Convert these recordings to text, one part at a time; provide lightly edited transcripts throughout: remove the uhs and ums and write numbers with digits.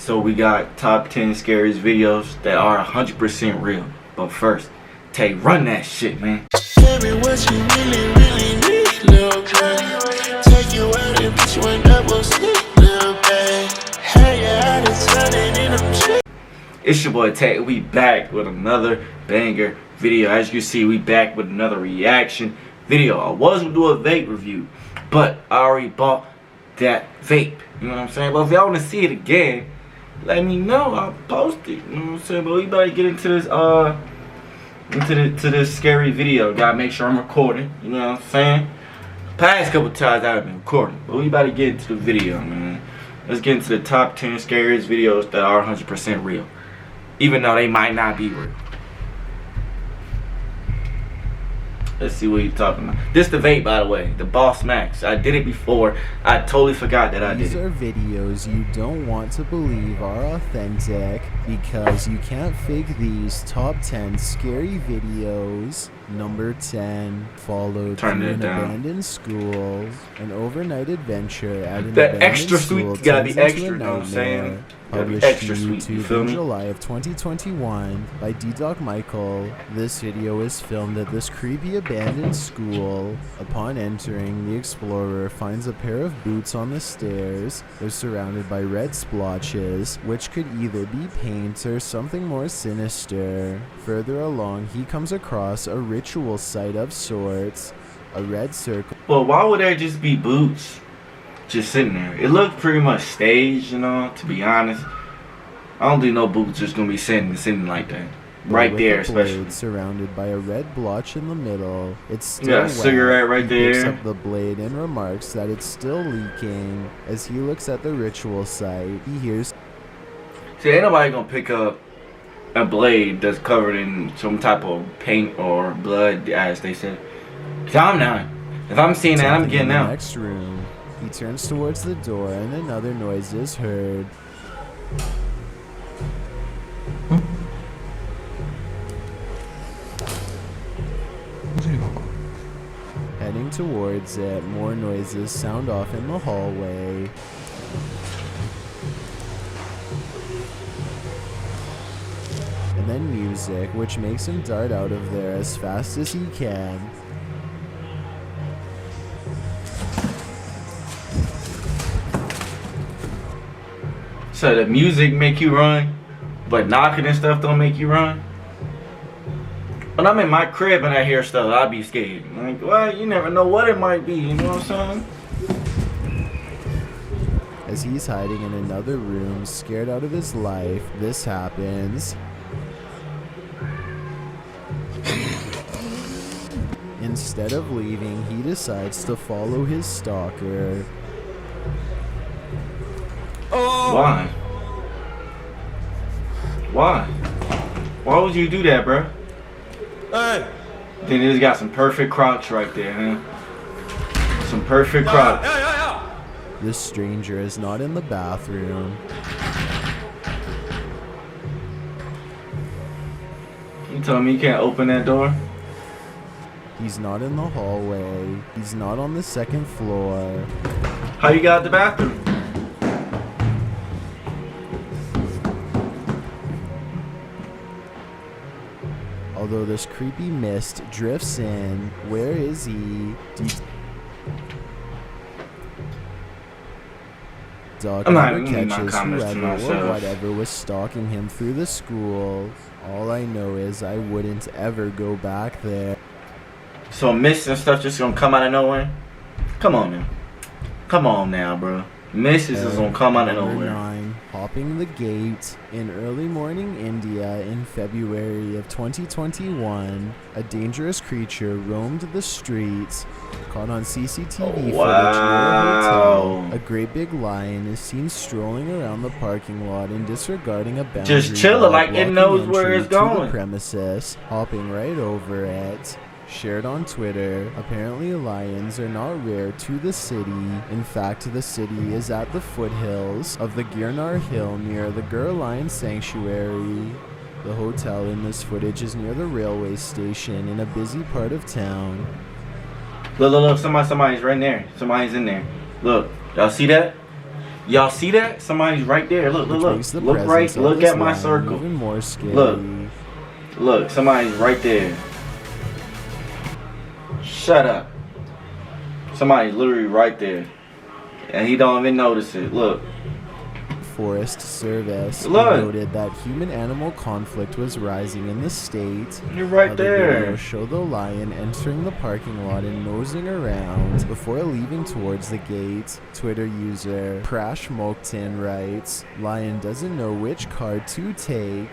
So we got top 10 scariest videos that are 100% real. But first, Tay, run that shit, man. Tell me what you really need, little girl. Take you out and put you in double sleep, little babe. Hey, I just turning in them shit. It's your boy Tay. We back with another banger video. As you can see, we back with another reaction video. I was gonna do a vape review, but I already bought that vape. You know what I'm saying? But if y'all wanna see it again, let me know. I'll post it. You know what I'm saying? But we better get into this into this scary video. Gotta make sure I'm recording. You know what I'm saying? Past couple times I've been recording, but we about to get into the video, man. Let's get into the top 10 scariest videos that are 100% real, even though they might not be real. Let's see what you're talking about. This the vape, by the way, the Boss Max. I did it before. I totally forgot that I did it. These are videos you don't want to believe are authentic because you can't fake these. Top 10 scary videos. Number 10, followed through an abandoned school, an overnight adventure at an abandoned extra school. Sweet, gotta be extra, you know what I'm saying? Published Extra to sweet, you YouTube feel in me? July of 2021 by D-Doc Michael. This video is filmed at this creepy abandoned school. Upon entering, the explorer finds a pair of boots on the stairs. They're surrounded by red splotches, which could either be paint or something more sinister. Further along, he comes across a ritual site of sorts, a red circle. Well, why would there just be boots just sitting there? It looked pretty much staged, you know, to be honest. I don't think no boots just gonna be sitting like that. Right there, especially. Surrounded by a red blotch in the middle. It's still got a wet. cigarette right He picks there. up the blade and remarks that it's still leaking. As he looks at the ritual site, he hears. See, ain't nobody gonna pick up a blade that's covered in some type of paint or blood, as they said. Cause I'm not. If I'm seeing that, I'm something getting in the out. next room. He turns towards the door and another noise is heard. Heading towards it, more noises sound off in the hallway. And then music, which makes him dart out of there as fast as he can. So the music make you run, but knocking and stuff don't make you run. When I'm in my crib and I hear stuff, I'll be scared. Like, well, you never know what it might be, you know what I'm saying? As he's hiding in another room, scared out of his life, this happens. Instead of leaving, he decides to follow his stalker. Why? Why? Why would you do that, bro? Hey! Then it's got some perfect crocs right there, huh? Some perfect crocs. This stranger is not in the bathroom. You telling me you can't open that door? He's not in the hallway. He's not on the second floor. How you got out the bathroom? Although this creepy mist drifts in, where is he? Doc I'm not never reading my catches comments to whoever or myself. whatever was stalking him through the school. All I know is I wouldn't ever go back there. So mist and stuff just gonna come out of nowhere? Come on now. Come on now, bro. Mist is just gonna come out of Number nowhere. 9, hopping the gate. In early morning India in February of 2021, a dangerous creature roamed the streets. Caught on CCTV footage near a hotel, a great big lion is seen strolling around the parking lot and disregarding a boundary. Just chilling wall like it blocking knows where entry it's to the going. premises, hopping right over it. Shared on Twitter, apparently lions are not rare to the city. In fact, the city is at the foothills of the Girnar Hill near the Gur Lion Sanctuary. The hotel in this footage is near the railway station in a busy part of town. Look, look, look, somebody's right there. Somebody's in there. Look, y'all see that? Y'all see that? Somebody's right there. Look, which look, makes the look. Look right. presence of Look this at my lion circle. even more scary. Look. Somebody's right there. Shut up. Somebody's literally right there, and he don't even notice it. Look. Forest Service Look. noted that human-animal conflict was rising in the state. You're right Other there. videos show the lion entering the parking lot and nosing around before leaving towards the gate. Twitter user Crash Moakton writes, "Lion doesn't know which car to take.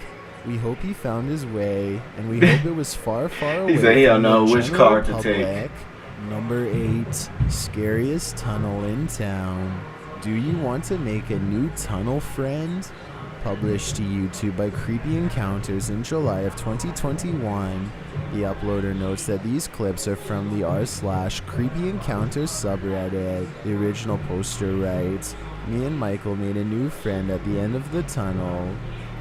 We hope he found his way, and we hope it was far, far away." He said he don't from know the which general car to take. public. Number 8, scariest tunnel in town. Do you want to make a new tunnel friend? Published to YouTube by Creepy Encounters in July of 2021, the uploader notes that these clips are from the r/Creepy Encounters subreddit. The original poster writes, "Me and Michael made a new friend at the end of the tunnel.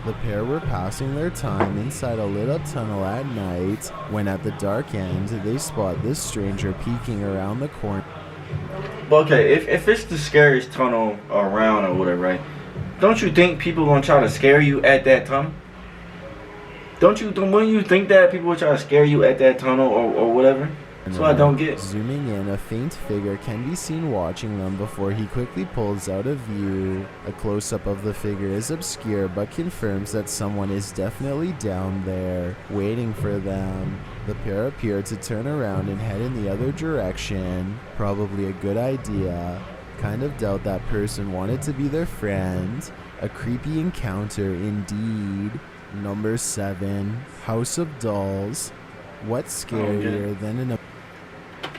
The pair were passing their time inside a lit-up tunnel at night when at the dark end they spot this stranger peeking around the corner." But okay, if it's the scariest tunnel around or whatever, right? Don't you think people gonna try to scare you at that tunnel? Wouldn't you think that people would try to scare you at that tunnel or whatever? That's what I don't get. Zooming in, a faint figure can be seen watching them before he quickly pulls out of view. A close-up of the figure is obscure but confirms that someone is definitely down there, waiting for them. The pair appear to turn around and head in the other direction. Probably a good idea. Kind of doubt that person wanted to be their friend. A creepy encounter indeed. Number 7, House of Dolls. What's scarier than an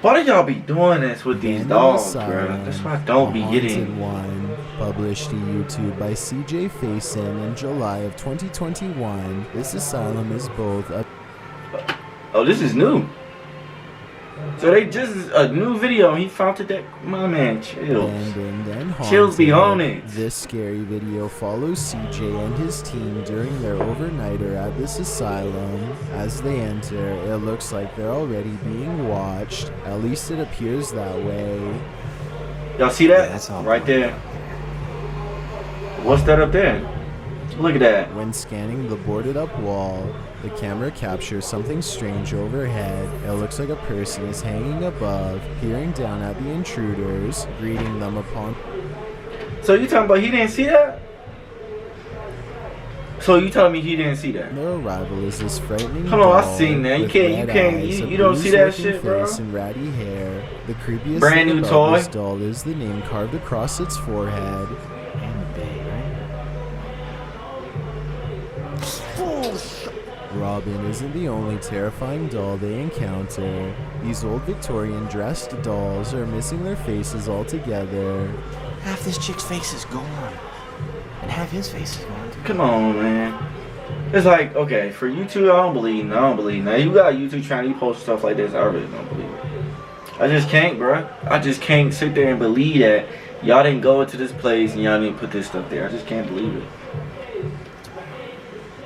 Why do y'all be doing this with these abandoned dogs, bro? asylum, That's why I don't a be haunted getting. one? Published to YouTube by CJ Faison in July of 2021. This asylum is both a Oh, this is new. So they just a new video. He found it that my man chills. abandoned and haunted. Chills be on it. This scary video follows CJ and his team during their overnighter at this asylum. As they enter, it looks like they're already being watched. At least it appears that way. Y'all see that? Yeah, that's all. Right there. What's that up there? Look at that. When scanning the boarded up wall, the camera captures something strange overhead. It looks like a person is hanging above, peering down at the intruders, greeting them upon. So you talking about he didn't see that? So you telling me he didn't see that? Their arrival is this frightening Come on, I doll seen that. You with can't- red eyes, you a don't see that bruised-looking shit, bro? face and ratty hair. The creepiest Brand thing new about toy? this doll is the name carved across its forehead. And the bay, right? Robin isn't the only terrifying doll they encounter. These old Victorian dressed dolls are missing their faces altogether. Half this chick's face is gone. And half his face is gone too. Come on, man. It's like, okay, for you two, I don't believe. Now you got YouTube trying to post stuff like this. I really don't believe it. I just can't, bro. I just can't sit there and believe that y'all didn't go into this place and y'all didn't put this stuff there. I just can't believe it.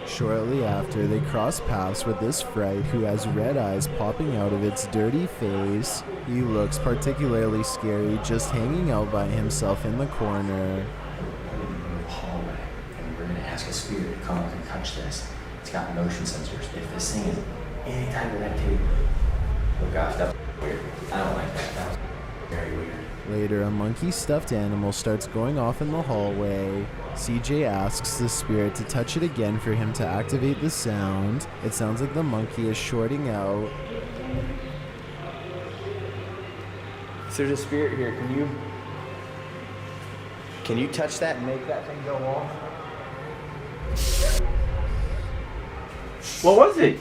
Shortly after, they cross paths with this fright who has red eyes popping out of its dirty face. He looks particularly scary, just hanging out by himself in the corner. Hallway, and we're gonna ask a spirit to come up and touch this. It's got motion sensors. If this thing is any type of activity, oh gosh, that's weird. I don't like that. That was very weird. Later, a monkey stuffed animal starts going off in the hallway. CJ asks the spirit to touch it again for him to activate the sound. It sounds like the monkey is shorting out. If there's a spirit here, can you touch that and make that thing go off? What was it?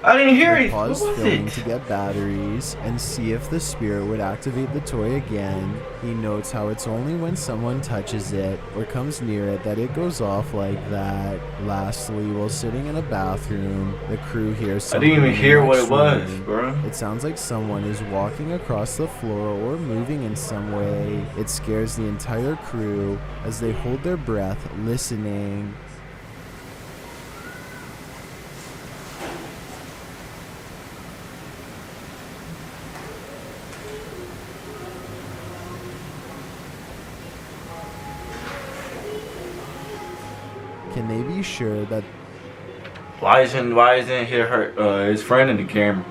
I didn't hear They it. What paused was filming it? to get batteries and see if the spirit would activate the toy again. He notes how it's only when someone touches it or comes near it that it goes off like that. Lastly, while sitting in a bathroom, the crew hears I something didn't even in the hear what next it was, room. bro. It sounds like someone is walking across the floor or moving in some way. It scares the entire crew as they hold their breath, listening. Can they be sure that Why isn't his friend in the camera?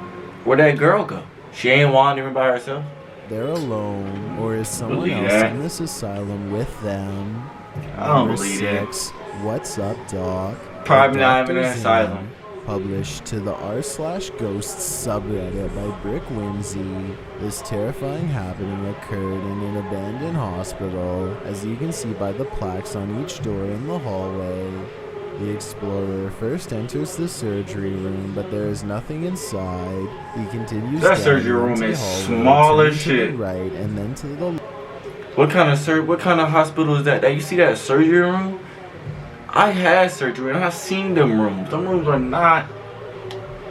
Where'd that girl go? She ain't wandering by herself. they're alone, or is someone Believe else that. in this asylum with them? I don't Number believe that. 6. What's up, Doc? Probably The not even an Doctor's asylum. In, published to the r/ghosts subreddit by Brick Whimsy. This terrifying happening occurred in an abandoned hospital, as you can see by the plaques on each door in the hallway. The explorer first enters the surgery room, but there is nothing inside. He continues That down surgery the room empty is hallway, small turning as to the shit. right, and then to the What kind of hospital is that? You see that surgery room? I had surgery and I've seen them rooms. Them rooms are not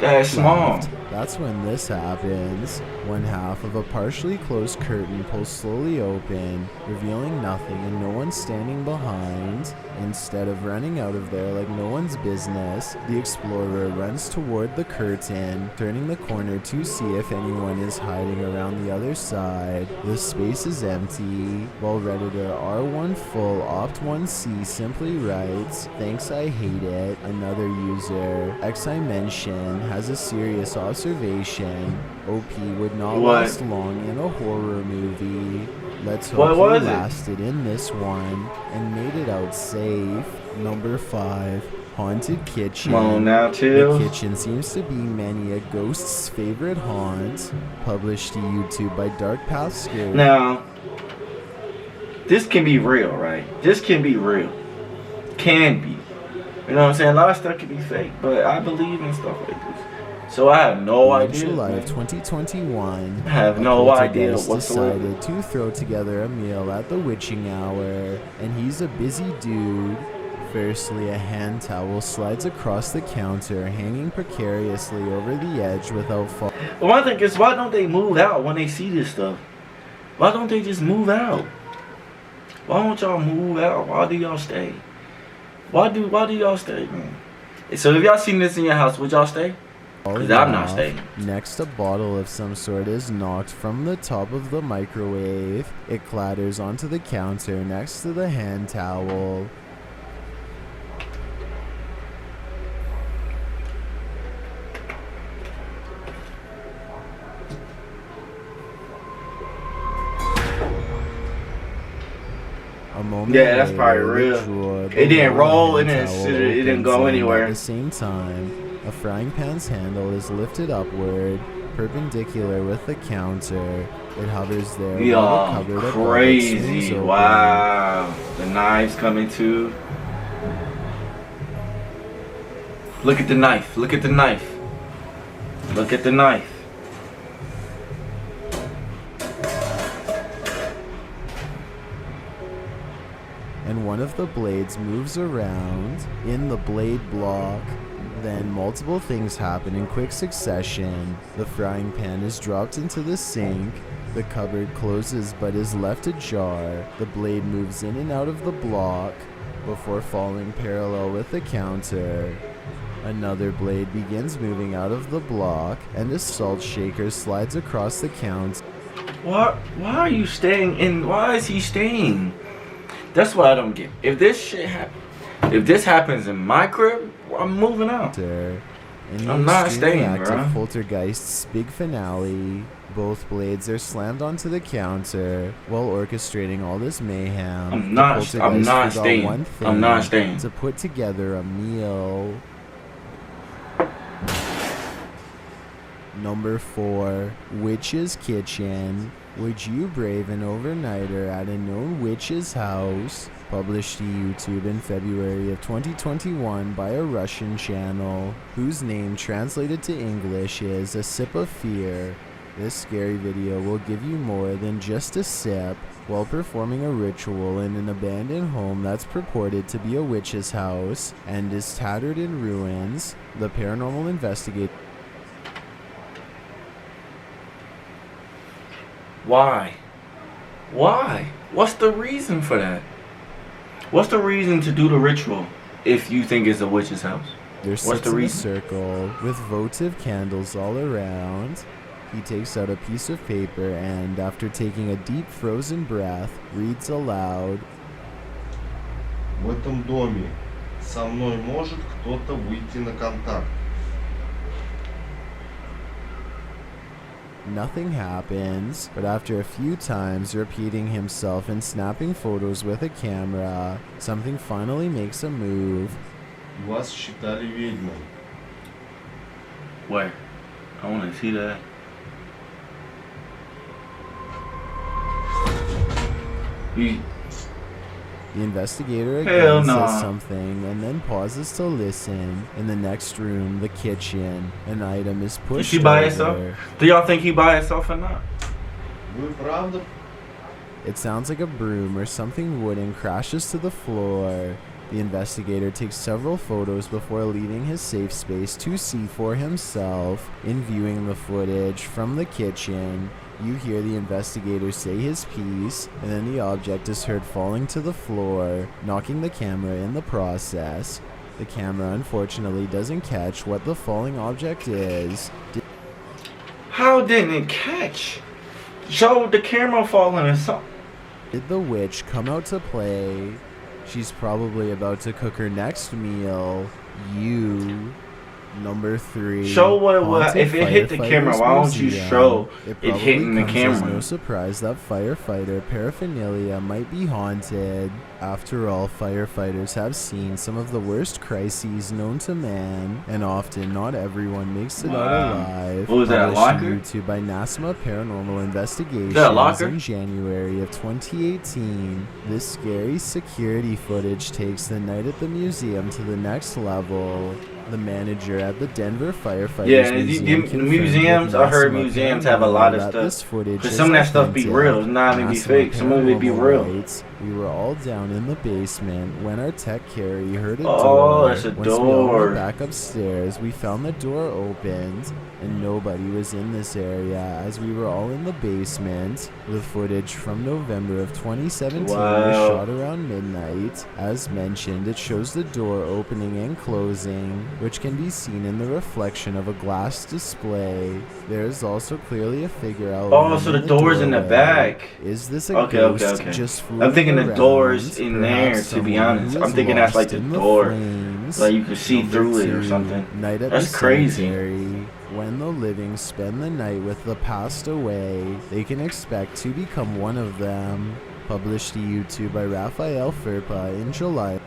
that small. left. That's when this happens. One half of a partially closed curtain pulls slowly open, revealing nothing and no one standing behind. Instead of running out of there like no one's business, the explorer runs toward the curtain, turning the corner to see if anyone is hiding around the other side. The space is empty, while Redditor R1Full Opt1C simply writes, "Thanks, I hate it." Another user, XImension, has a serious observation. OP would not What? last long in a horror movie. Let's What hope was he it? lasted in this one and made it out safe. Number 5. Haunted Kitchen. Come on now, The chill. kitchen seems to be many a ghost's favorite haunt. Published to YouTube by Dark Path Scary. Now, this can be real, right? This can be real. Can be. You know what I'm saying? A lot of stuff can be fake, but I believe in stuff like this. So I have no In idea. July man. of 2021, I have a no idea poltergeist whatsoever. decided to throw together a meal at the witching hour, and he's a busy dude. Firstly, a hand towel slides across the counter, hanging precariously over the edge without falling. Well, my thing is, why don't they move out when they see this stuff? Why don't they just move out? Why don't y'all move out? Why do y'all stay? Why do y'all stay, man? So if y'all seen this in your house, would y'all stay? Because I'm not staying. Next, a bottle of some sort is knocked from the top of the microwave. It clatters onto the counter next to the hand towel. A moment Yeah, that's probably later, real. the drawer It didn't below the roll, it hand didn't towel sit- it didn't go opens, and anywhere. At the same time, a frying pan's handle is lifted upward, perpendicular with the counter. It hovers there. while the Y'all cupboard above it swings crazy. open. Wow. The knives coming too. Look at the knife. Look at the knife. Look at the knife. And one of the blades moves around in the blade block. Then multiple things happen in quick succession. The frying pan is dropped into the sink. The cupboard closes but is left ajar. The blade moves in and out of the block before falling parallel with the counter. Another blade begins moving out of the block, and a salt shaker slides across the counter. Why are you staying in? Why is he staying? That's what I don't get. If this happens in my crib, I'm moving out. In the I'm not extremely staying, active bruh. Poltergeist's big finale, both blades are slammed onto the counter while orchestrating all this mayhem. I'm The not Poltergeist forgot staying. one I'm not thing, staying. to put together a meal. Number 4, Witch's Kitchen. Would you brave an overnighter at a known witch's house? Published to YouTube in February of 2021 by a Russian channel, whose name translated to English is A Sip of Fear. This scary video will give you more than just a sip while performing a ritual in an abandoned home that's purported to be a witch's house and is tattered in ruins. The paranormal investigator Why? Why? What's the reason for that? What's the reason to do the ritual if you think it's a witch's house? sits What's the in a reason? circle with votive candles all around. He takes out a piece of paper and, after taking a deep frozen breath, reads aloud. В этом доме Со мной может кто-то выйти на контакт. Nothing happens, but after a few times repeating himself and snapping photos with a camera, something finally makes a move. Вас считали ведьмой. Where? I want to see that. You, The investigator Hell again no. says something and then pauses to listen. In the next room, the kitchen, an item is pushed is she by over. herself? Do y'all think he by himself or not? Вы правда? It sounds like a broom or something wooden crashes to the floor. The investigator takes several photos before leaving his safe space to see for himself. In viewing the footage from the kitchen, you hear the investigator say his piece, and then the object is heard falling to the floor, knocking the camera in the process. The camera unfortunately doesn't catch what the falling object is. How didn't it catch? Show the camera falling or something. Did the witch come out to play? She's probably about to cook her next meal. You. Number 3. Show what it was. Haunted If it hit the camera, Firefighters why don't you Museum. show it probably hitting the comes as camera? no surprise that firefighter paraphernalia might be haunted. After all, firefighters have seen some of the worst crises known to man, and often not everyone makes it out Wow. alive. What was that, a Published on locker? YouTube by NASMA Paranormal Investigations locker? in January of 2018. This scary security footage takes the night at the museum to the next level. The manager at the Denver Firefighters Yeah, Museum the confirmed museums, with I heard NASMA museums have a lot of that stuff. this footage Cause is some of that stuff be authentic. real, it's not even be NASMA fake. Some of it be Paranormal real. writes, we were all down in the basement when our tech Carrie heard a Oh, door. it's a Once we all door. went back upstairs, we found the door opened and nobody was in this area as we were all in the basement. The footage from November of 2017 was Wow. shot around midnight. As mentioned, it shows the door opening and closing, which can be seen in the reflection of a glass display. There is also clearly a figure outlined Oh, so the in door's in the doorway. back. Is this a Okay, ghost okay. just I'm thinking the fooling door's around? in there, Perhaps to be someone honest. who I'm is thinking that's like lost the in door. flames. Like you can see Number through it or 2, something. Night at That's the crazy. cemetery. When the living spend the night with the passed away, they can expect to become one of them. Published to YouTube by Raphael Firpa in July.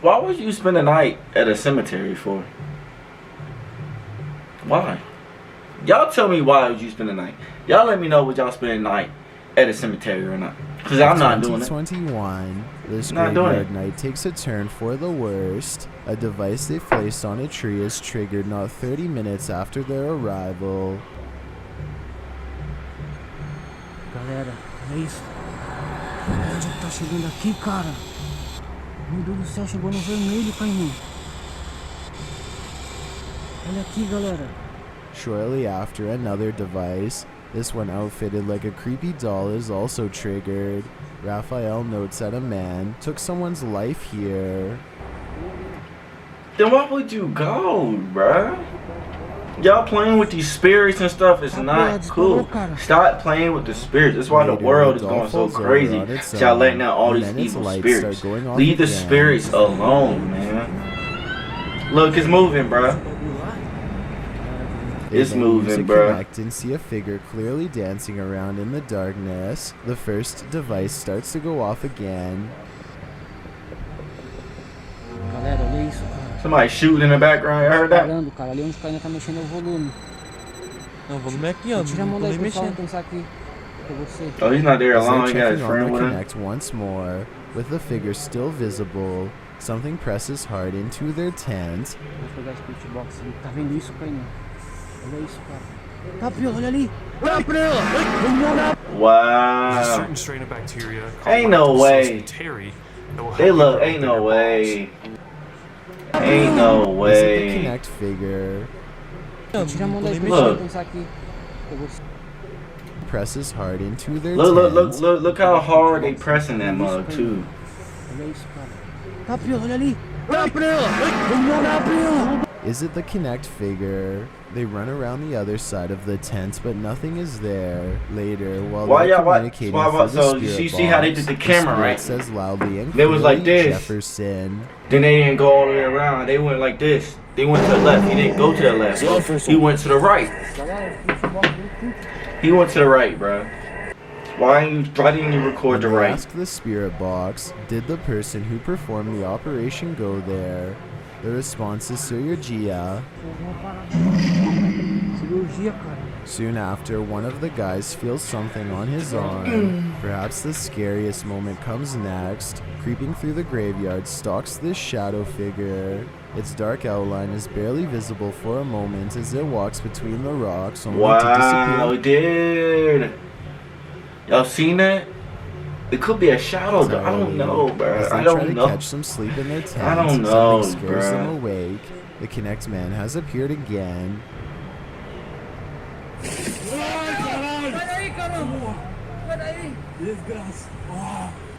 Why would you spend the night at a cemetery for? Why? Y'all tell me why would you spend the night? Y'all let me know would y'all spend the night at a cemetery or not? Cause I'm not doing it. 2021, this Not doing graveyard it. night takes a turn for the worst. A device they placed on a tree is triggered not 30 minutes after their arrival. Galera, é isso. Onde é que tá chegando aqui, cara? Meu Deus do céu, chegou no vermelho, Caimão. Olha aqui, galera. Shortly after, another device, this one outfitted like a creepy doll, is also triggered. Raphael notes that a man took someone's life here. Then why would you go, bruh? Y'all playing with these spirits and stuff is not cool. Stop playing with the spirits. That's why the Later, world is doll going so falls over crazy. on its Y'all own, letting out all and these then its evil lights spirits. start going off Leave the again. spirits alone, man. Look, it's moving, bruh. They It's then moving, use a bruh. Connect and see a figure clearly dancing around in the darkness. The first device starts to go off again. Galera, olha isso, cara. Somebody shooting in the background. You heard that? Parando, cara. Ali onde o Caimão tá mexendo é o volume. Não, o volume é aqui, ó. Tira a mão Não daí, tô nem pessoal. mexendo. Pensar aqui. É você. Oh, he's not there As they're alone. He got his checking on friend the with him. Connect once more, with the figure still visible, something presses hard into their tent. Vou pegar esse pitbox ali. Tá vendo isso, Caimão? Olha isso, cara. Tá, Prela, olha ali. Olha, Prela. Vamos olhar. There's a Wow. certain strain of bacteria called Ain't no way. Lactobacillus that will help They you look. grow Ain't no bigger way. Ain't no Is it the way. Connect figure? Tira a mão daí, Look. pessoal. Pensar aqui. É você. Presses hard into their Look, tent. look how hard they pressing that mug too. Guys, cara. Tapio, dali! Tapio! Tapio! Is it the Connect figure? They run around the other side of the tent, but nothing is there. Later, while they're communicating through the So spirit you see how they did the camera, spirit right? says loudly and They was like clearly, this. Jefferson. Then they didn't go all the way around. They went like this. They went to the left. He didn't go to the left. He went to the right. He went to the right, bro. Why didn't you record the When they right? asked the spirit box, did the person who performed the operation go there? The response is Cirurgia. Cirurgia, cara. Soon after, one of the guys feels something on his arm. Perhaps the scariest moment comes next. Creeping through the graveyard stalks this shadow figure. Its dark outline is barely visible for a moment as it walks between the rocks, only to Wow, disappear. dude. Y'all seen that? It could be a shadow, though. I don't know, bro. As they I try don't to know. catch some sleep in their tent, I don't know, something scares them bruh. awake. The Connect Man has appeared again.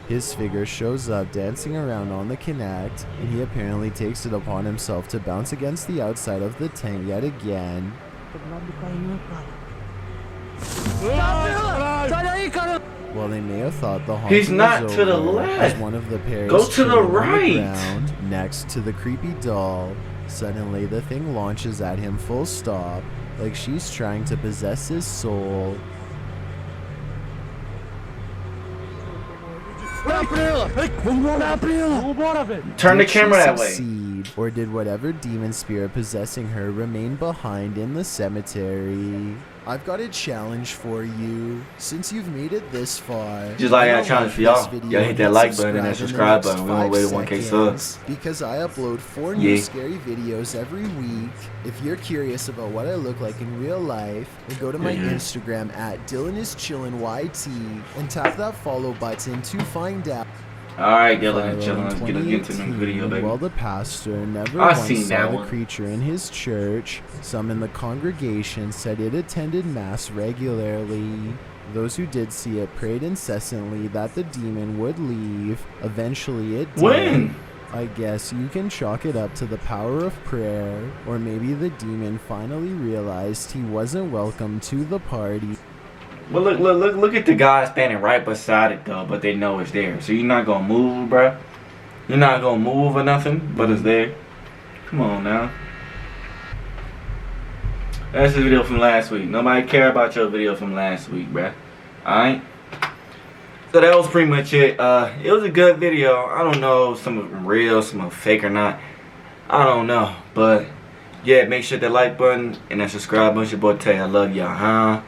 His figure shows up dancing around on the Connect, and he apparently takes it upon himself to bounce against the outside of the tent yet again. Grabe kayo, cara. Tapio! Cara! While they may have thought the haunting He's not was to the over, left. as one of the pairs Go to the chilling on right. ground next to the creepy doll. Suddenly, the thing launches at him full stop, like she's trying to possess his soul. Turn the Did she camera that way. succeed, or did whatever demon spirit possessing her remain behind in the cemetery? I've got a challenge for you. Since you've made it this far, Just like I got a you challenge for this y'all. video Y'all hit and that like button and that subscribe subscribe in the button. We on the way to next 1K 5 subs. seconds, because I upload 4 new Yeah. scary videos every week. If you're curious about what I look like in real life, then go to my Mhm. Instagram at DylanIsChillinYT and tap that follow button to find out. Alright, Dylan and Philo chilling. in Let's get into the 2018, video, baby. While the pastor never I once seen saw that the one. creature in his church, some in the congregation said it attended mass regularly. Those who did see it prayed incessantly that the demon would leave. Eventually it did. When? I guess you can chalk it up to the power of prayer, or maybe the demon finally realized he wasn't welcome to the party. Well, look at the guy standing right beside it, though, but they know it's there. So you're not gonna move, bruh. You're not gonna move or nothing, but it's there. Come on now. That's the video from last week. Nobody care about your video from last week, bruh. Alright? So that was pretty much it. It was a good video. I don't know if some of them real, some of them fake or not. I don't know. But, yeah, make sure that like button and that subscribe button. It's your boy Tay. I love y'all, huh?